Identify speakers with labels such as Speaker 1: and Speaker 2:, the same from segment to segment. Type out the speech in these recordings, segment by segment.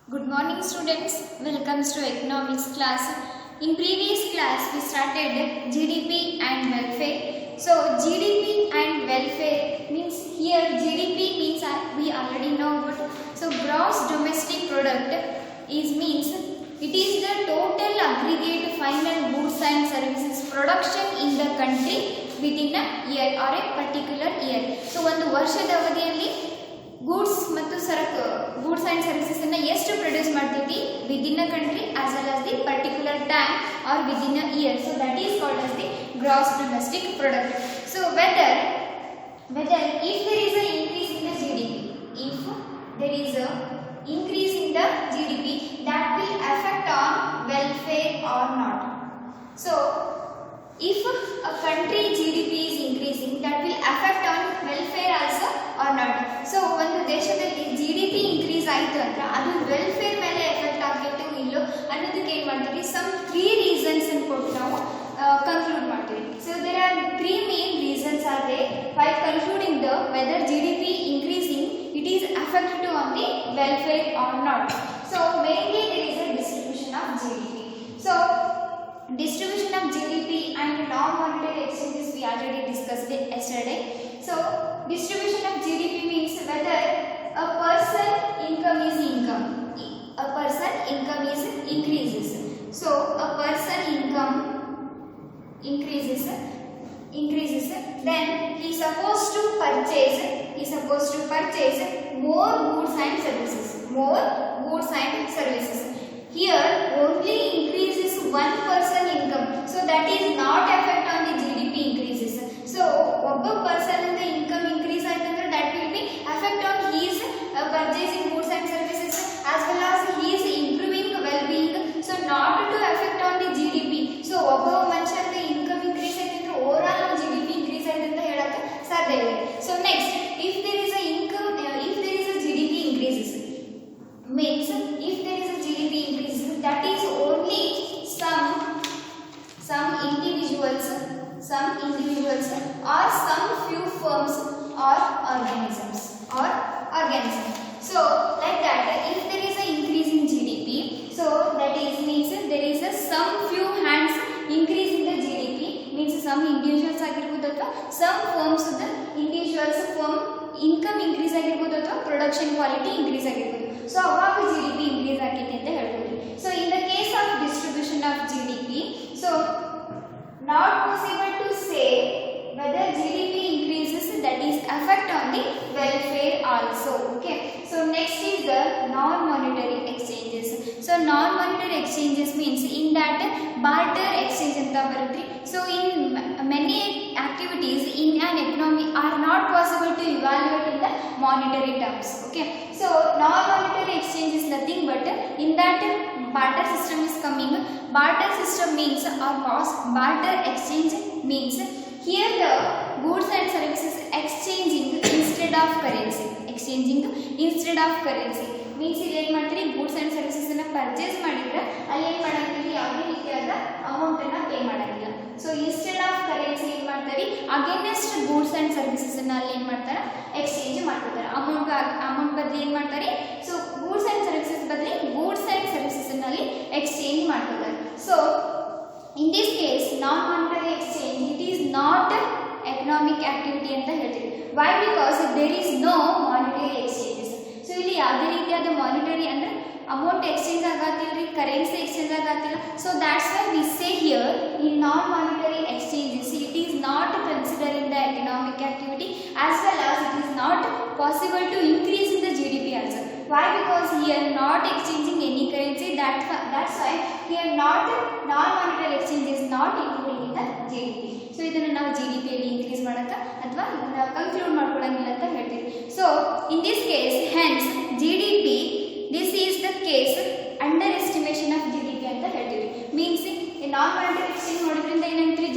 Speaker 1: Good morning students, welcome to economics class. In previous class we started GDP and welfare. So GDP and welfare means here GDP means we already know about. So gross domestic product means it is the total aggregate final goods and services production in the country within a year or a particular year. So ಒಂದು ವರ್ಷದ ಅವಧಿಯಲ್ಲಿ goods ಮತ್ತು ಸರಕು goods and services ಅನ್ನು ಎಷ್ಟು produce ಮಾಡ್ತೈತಿ within a country as well as the particular time or within a year. So that is called as the gross domestic product. So whether if there is a increase in the GDP, if there is a increase in the GDP, that will affect on welfare or not. So if a country GDP is increasing, that will affect on welfare also or not. So ಒಂದು ದೇಶದಲ್ಲಿ GDP increase ಆಯಿತು ಅಂದ್ರೆ ಅದು welfare ಮೇಲೆ effect ಆಗೈತೋ ಇಲ್ಲೋ ಅನ್ನೋದಕ್ಕೆ ಏನು ಮಾಡ್ತೀವಿ, ಸಮ್ 3 reasons ಅನ್ನು ಕೊಟ್ಟು ನಾವು conclude ಮಾಡ್ತೀವಿ. So there are 3 main reasons are there while concluding the whether GDP increasing it is affected on the welfare or not. So mainly there is a distribution of GDP. So distribution of GDP and non-monetary exchanges we already discussed it yesterday. So distribution of GDP means whether a person income is a person income is increases. So a person income increases, then he is supposed to purchase more goods and services. Here only increases one person income, so that is not affect on the GDP increases. So one person in the income increase aitandre that will be affect on his purchasing goods and services as well as he is improving well-being, so not to affect on the GDP. So ಒಬ್ಬ ಮನುಷ್ಯನ income increase aitandre overall GDP increase aithe anta ಹೇಳಕ್ಕೆ ಸಾಧ್ಯ ಇಲ್ಲ. So next, if there is a GDP increases means if there is a GDP increases, that is only some individuals or some few firms or organisms. So like that, if there is a increase in GDP, so that is means there is a some few hands increase in the GDP means some individuals ಆಗಿರಬಹುದು ಅಥವಾ some firms the individuals firm income increase ಆಗಿರಬಹುದು ಅಥವಾ production quality increase ಆಗಿರಬಹುದು. So ಅವಾಗ GDP increase ಆಗೈತೆ ಅಂತ ಹೇಳ್ಬೋದು. So in the case of distribution of GDP, so not possible to say whether GDP increases, that is affect on the welfare also. Okay. So next is the non-monetary exchanges. So non-monetary exchanges means in that barter exchange anta barutte. So in many activities in an economy are not possible to evaluate in the monetary terms. Okay. So non-monetary exchange is nothing but in that barter system is coming. Barter system means or barter exchange means here the goods and services exchanging instead of currency. Means ಇಲ್ಲಿ ಏನು ಮಾಡ್ತೀರಿ, goods and services ಅನ್ನು purchase ಮಾಡಿದ್ರೆ ಅಲ್ಲಿ ಏನು ಮಾಡಂಗಿಲ್ಲ, ಯಾವುದೇ ರೀತಿಯಾದ ಅಮೌಂಟ್ ಅನ್ನು ಪೇ ಮಾಡಂಗಿಲ್ಲ. ಸೊ ಇನ್ಸ್ಟೆಡ್ ಆಫ್ ಕರೆನ್ಸಿ ಏನು ಮಾಡ್ತಾರೆ, ಅಗೇನೆಸ್ಟ್ ಗೂಡ್ಸ್ ಆ್ಯಂಡ್ ಸರ್ವಿಸಸ್ ಅನ್ನು ಅಲ್ಲಿ ಏನು ಮಾಡ್ತಾರೆ, ಎಕ್ಸ್ಚೇಂಜ್ ಮಾಡ್ತಾರೆ. ಅಮೌಂಟ್ ಬದಲು ಏನು ಮಾಡ್ತಾರೆ, ಸೊ ಗೂಡ್ಸ್ ಆ್ಯಂಡ್ ಸರ್ವಿಸಸ್ ಬದಲಿ ಗೂಡ್ಸ್ ಆ್ಯಂಡ್ ಸರ್ವಿಸಸ್ ಅನ್ನು ಅಲ್ಲಿ ಎಕ್ಸ್ಚೇಂಜ್ ಮಾಡ್ತಾರೆ. So in this case non-monetary exchange it is not economic activity ಅಂತ ಹೇಳ್ತೀವಿ. Why? Because there is no monetary exchanges. So ಇಲ್ಲಿ ಯಾವುದೇ ರೀತಿಯಾದ ಮಾನಿಟರಿ ಅಂದ್ರೆ ಅಮೌಂಟ್ ಎಕ್ಸ್ಚೇಂಜ್ ಆಗತ್ತಿಲ್ರಿ, ಕರೆನ್ಸಿ ಎಕ್ಸ್ಚೇಂಜ್ ಆಗತ್ತಿಲ್ಲ. So that's why we say here in non-monetary exchanges it is not considered in the economic activity as well as it is not possible to increase in the GDP also. Why? Because here not exchanging any currency, that's why here non-monetary exchange is not including in the GDP. So ಇದನ್ನು ನಾವು GDP ಅಲ್ಲಿ increase ಮಾಡಕ ಅಥವಾ conclude ಮಾಡ್ಕೊಳ್ಳಂಗಿಲ್ಲ ಅಂತ ಹೇಳ್ತೀವಿ. So in this case hence GDP, this is the case underestimation of GDP ಅಂತ ಹೇಳ್ತೀವಿ. Means non-monetary exchange ಮಾಡೋದ್ರಿಂದ ಏನಾಗ್ತದೆ,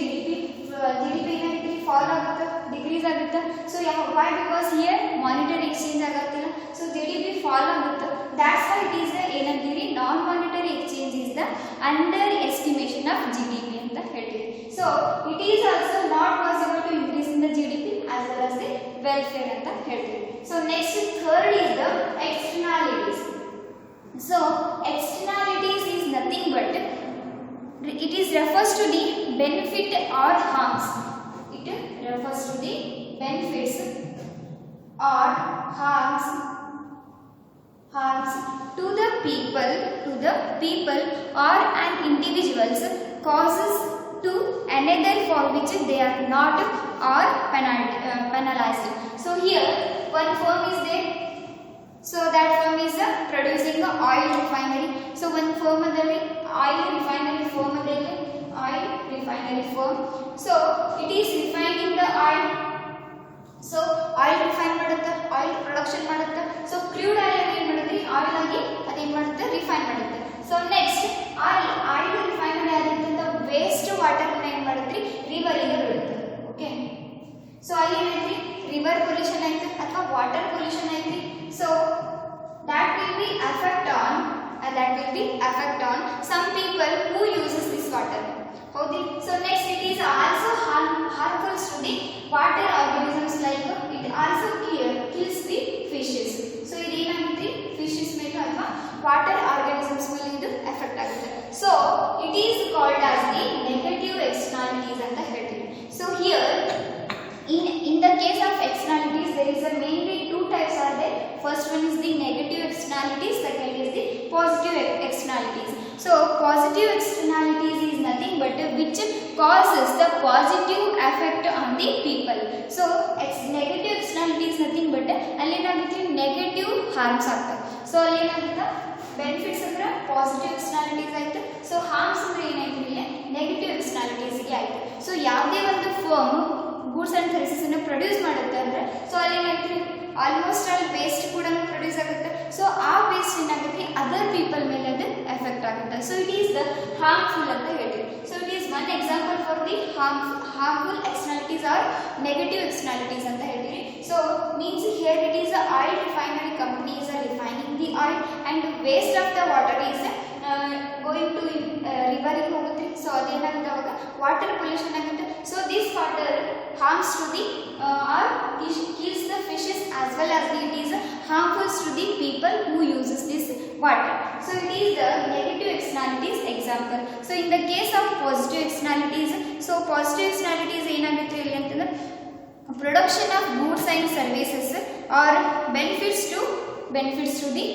Speaker 1: GDP ಏನಾಗ್ತದೆ, ಫಾಲ್ ಆಗುತ್ತೆ, ಡಿಕ್ರೀಸ್ ಆಗುತ್ತೆ. So why? Because here monetary exchange ಆಗತ್ತಿಲ್ಲ, so GDP fall ಆಗುತ್ತೆ. That's why it is ಏನಂತೀವಿ, non-monetary exchange is the underestimation of GDP ಅಂತ ಹೇಳ್ತೀವಿ. So it is also not possible to increase in the GDP as well as the welfare ಅಂತ ಹೇಳ್ತೀವಿ. So next third is the externalities. So externalities is nothing but it is refers to the benefit or harms. It refers to the benefits or harms to the people or an individuals causes to another for which they are not or penalized. So here one firm is there. So that firm is producing a oil refinery. So one firm adalli oil refinery firm. So it is refining the oil. So oil refine ಮಾಡುತ್ತೆ, oil production ಮಾಡುತ್ತೆ. So crude oil ಏನು ಮಾಡುತ್ತೆ, oil ಆಗಿ ಅದೇನು ಮಾಡುತ್ತೆ, refine ಮಾಡುತ್ತೆ. So next oil refinery ಆದಂತ waste water ಅನ್ನು ಏನು ಮಾಡುತ್ತೆ, river ಗೆ ಬಿಡುತ್ತೆ. ಓಕೆ, ಸೊ ಅಲ್ಲಿ ಏನೈತಿ, river pollution ಆಯ್ತು ಅಥವಾ water pollution ಐತಿ. So that will be affect on some people who uses this water. Okay, so next it is also harmful to the water organisms, like it also kills the fishes. So it ಏನಾಗುತ್ತೆ, fishes ಮೇಲೆ ಅಥವಾ water organisms ಮೇಲೆ ಇದು effect ಆಗುತ್ತೆ. So it is called as the negative externalities ಅಂತ ಹೇಳ್ತೀವಿ. So here in the case of externalities there is a mainly two types are there. First one is the negative externalities, second is the positive externalities. So positive externalities is nothing but which causes the positive effect on the people. So negative externalities nothing but ಅಲ್ಲಿ ಏನಾಗುತ್ತೆ, negative harms ಆಗ್ತವೆ. So ಅಲ್ಲಿ ಏನಾಗುತ್ತೆ, benefits ಅಂದ್ರೆ positive externalities ಆಯ್ತು. So harms ಅಂದ್ರೆ ಏನಾಯ್ತು, ಇಲ್ಲಿ negative externalities ಗೆ ಆಯ್ತು. So ಯಾವುದೇ ಒಂದು ಫರ್ಮ್ ಗೂಡ್ಸ್ ಅಂಡ್ ಸರ್ವಿಸಸ್ ಅನ್ನು ಪ್ರೊಡ್ಯೂಸ್ ಮಾಡುತ್ತೆ ಅಂದ್ರೆ ಸೊ ಅಲ್ಲಿ ಏನಾಗುತ್ತೆ, ಆಲ್ಮೋಸ್ಟ್ ಆಲ್ ವೇಸ್ಟ್ ಕೂಡ ಪ್ರೊಡ್ಯೂಸ್ ಆಗುತ್ತೆ. ಸೊ ಆ ವೇಸ್ಟ್ ಏನಾಗುತ್ತೆ, ಅದರ್ ಪೀಪಲ್ ಮೇಲೆ ಅದು ಎಫೆಕ್ಟ್ ಆಗುತ್ತೆ. So it is the harmful ಅಂತ ಹೇಳ್ತೀವಿ. So it is one example for the harmful externalities or negative externalities ಅಂತ ಹೇಳ್ತೀವಿ. So means here it is a oil refinery company is refining the oil and waste of the water is going to ರಿವರಿಗೆ ಹೋಗುತ್ತೆ. So ಅದೇನಾಗುತ್ತೆ, ಅವಾಗ water pollution ಆಗುತ್ತೆ. So this water harms to the or kills the fishes as well as it is harmful to the people who uses this water. So it is the negative externalities example. So in the case of positive externalities, so positive externalities ಏನಾಗುತ್ತೆ ಇಲ್ಲಿ ಅಂತಂದ್ರೆ production of goods and services or benefits to the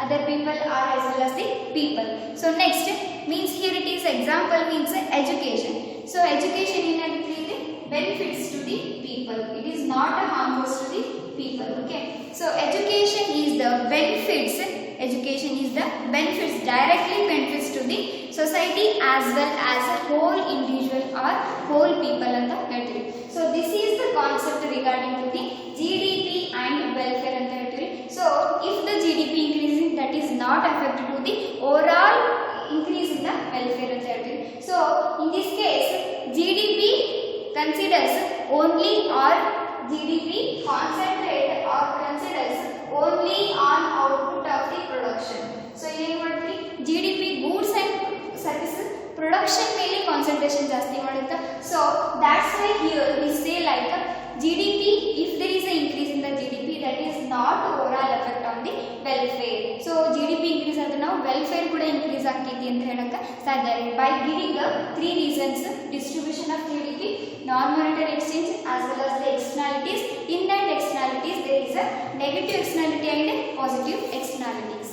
Speaker 1: other people or as well as the people. So next means here it is example means education. So education ಏನಾಗುತ್ತೆ, ಇಲ್ಲಿ benefits to the people, it is not a harmful to the people. Okay, so education is the benefits directly benefits to the society as well as a whole individual or whole people anta ಹೇಳ್ತೀವಿ. So this is the concept regarding to the GDP and welfare anta ಹೇಳ್ತೀವಿ. So if the GDP increasing, that is not affected to the overall increase in the welfare anta ಹೇಳ್ತೀವಿ. So in this case GDP considers only or GDP concentrate or considers only on output of the production. So ಏನು ಮಾಡ್ತೀವಿ, GDP goods and services production ಮೇಲೆ concentration ಜಾಸ್ತಿ ಮಾಡುತ್ತೆ. So that's why here we say like GDP, if there is a increase in the GDP, that is not overall effect on the welfare. So GDP increase ಆದ್ರೆ ನಾವು welfare ಕೂಡ increase ಆಗ್ತೈತಿ ಅಂತ ಹೇಳಕ್ಕೆ ಸಾಧ್ಯ ಇದೆ. By giving three reasons: distribution of GDP, non-monetary exchange as well as the externalities. In that externalities there is a negative externality and a positive externalities.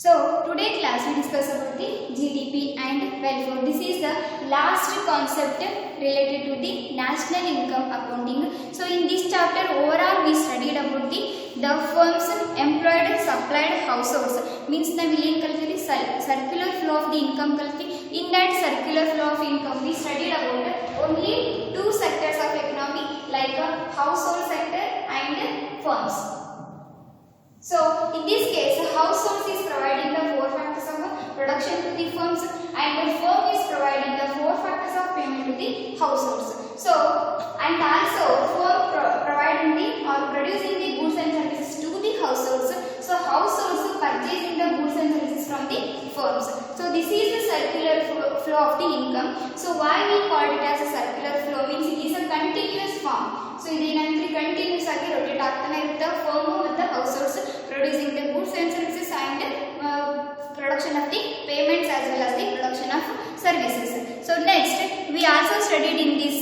Speaker 1: So today class we discuss about the GDP and welfare. This is the last concept related to the national income accounting. So in this chapter overall we studied about the firms employed, supplied, households. Means ನಾವು ಇಲ್ಲಿ ಏನು ಕಲಿತೀವಿ, circular flow of the income ಕಲಿತೀವಿ. In that circular flow of income we studied about only two sectors of economy, like household sector and firms. So in this case households is providing the four factors of production to the firms and the firm is providing the four factors of payment to the households. So and also firm providing the or producing the goods and services to the households. So households purchasing the goods and services from the firms. So this is the circular flow of the income. So why we called it as a circular flow, means it is a continuous form. So ಇದು ಏನಾಗುತ್ತೆ, continuous ಆಗಿ rotate ಆಗ್ತಾನೆ ಇರುತ್ತೆ. Firm ಮತ್ತು house holds producing the goods and services and production of the payments as well as the production of services. So next we also studied in this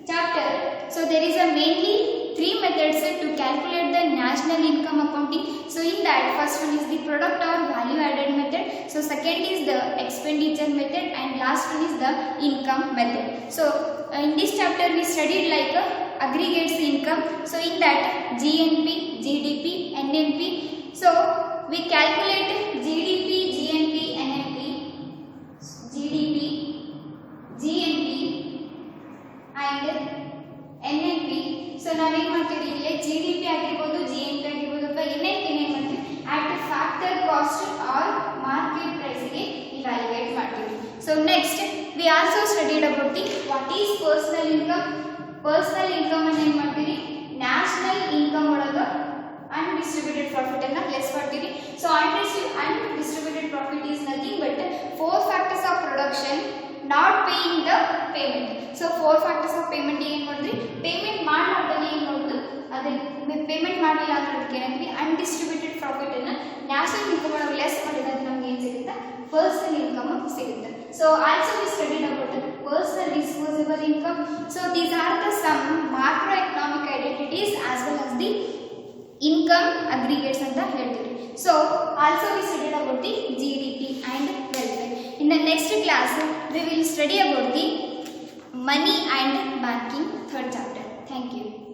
Speaker 1: chapter. So there is a mainly three methods to calculate the national income accounting. So in that first one is the product or value added method. So second is the expenditure method and last one is the income method. So in this chapter we studied like aggregates income. So in that GNP, GDP, NNP. So we calculate GDP, GNP, NNP, GDP, GNP and NNP. So ನಾವು ಏನು ಮಾಡ್ತೀವಿ ಇಲ್ಲಿ GDP ಆಗಿರಬಹುದು, GNP ಆಗಿರಬಹುದು ಅಥವಾ NNP ಏನು ಮಾಡ್ತೀವಿ at factor cost or market price ಗೆ evaluate ಮಾಡ್ತೀವಿ. So next we also studied about the what is personal income. Personal income ಅನ್ನು ಏನು ಮಾಡ್ತೀವಿ national income ಒಳಗ undistributed profit ಅನ್ನು ಪ್ಲೇಸ್ ಮಾಡ್ತೀವಿ. So undistributed profit is nothing but four factors of production not paying the payment. So four factors of payment ಏನು ಮಾಡಿದ್ರಿ payment ಮಾಡಲಾರ್ದನೆ ಏನು ಮಾಡೋದು ಅದನ್ನ ಪೇಮೆಂಟ್ ಮಾಡಲಿಲ್ಲ ಅನ್ನೋದಕ್ಕೆ ಏನಂತೀವಿ undistributed profit ಅನ್ನು ನ್ಯಾಷನಲ್ ಇನ್ಕಮ್ ಒಳಗೆ ಲೆಸ್ ಮಾಡಿದಾಗ ನಮಗೆ ಏನು ಸಿಗುತ್ತೆ personal income ಸಿಗುತ್ತೆ. So also we studied about personal disposable income. So these are the some macroeconomic identities as well as the income aggregates ಅಂತ ಹೇಳ್ತೀವಿ. So also we studied about the GDP and welfare. In the next class we will study about the money and banking third chapter. Thank you.